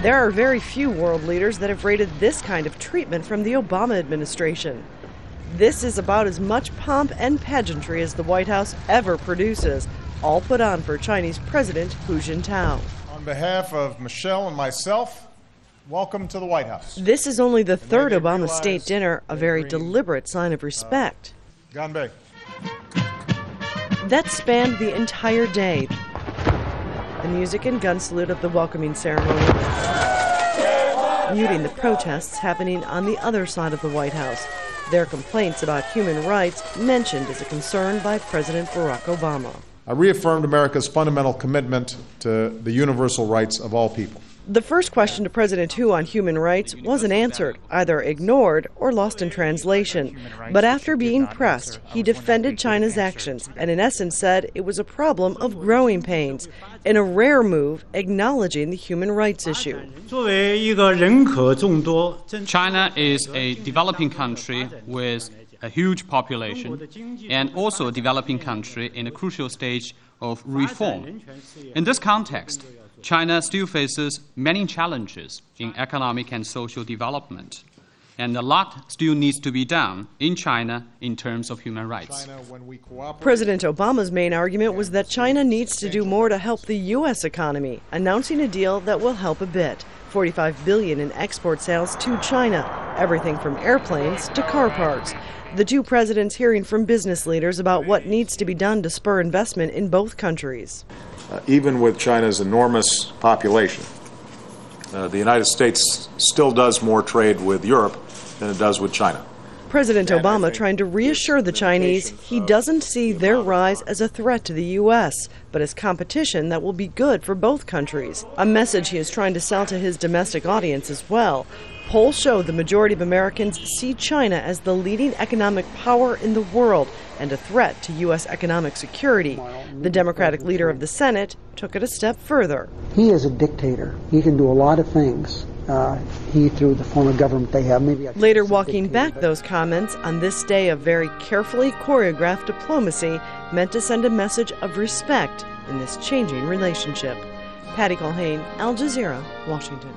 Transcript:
There are very few world leaders that have rated this kind of treatment from the Obama administration. This is about as much pomp and pageantry as the White House ever produces, all put on for Chinese President Hu Jintao. On behalf of Michelle and myself, welcome to the White House. This is only the third Obama state dinner, a very deliberate sign of respect. Ganbei. That spanned the entire day. The music and gun salute of the welcoming ceremony, muting the protests happening on the other side of the White House. Their complaints about human rights mentioned as a concern by President Barack Obama. I reaffirmed America's fundamental commitment to the universal rights of all people. The first question to President Hu on human rights wasn't answered, either ignored or lost in translation. But after being pressed, he defended China's actions and in essence said it was a problem of growing pains, in a rare move acknowledging the human rights issue. China is a developing country with a huge population and also a developing country in a crucial stage of reform. In this context, China still faces many challenges in economic and social development, and a lot still needs to be done in China in terms of human rights. President Obama's main argument was that China needs to do more to help the U.S. economy, announcing a deal that will help a bit. $45 billion in export sales to China, everything from airplanes to car parts. The two presidents hearing from business leaders about what needs to be done to spur investment in both countries. Even with China's enormous population, the United States still does more trade with Europe than it does with China. President Obama trying to reassure the Chinese he doesn't see their rise as a threat to the U.S., but as competition that will be good for both countries. A message he is trying to sell to his domestic audience as well. Polls show the majority of Americans see China as the leading economic power in the world and a threat to U.S. economic security. The Democratic leader of the Senate took it a step further. He is a dictator. He can do a lot of things. He, through the form of government they have, later walking back those comments on this day of very carefully choreographed diplomacy meant to send a message of respect in this changing relationship. Culhane, Al Jazeera, Washington.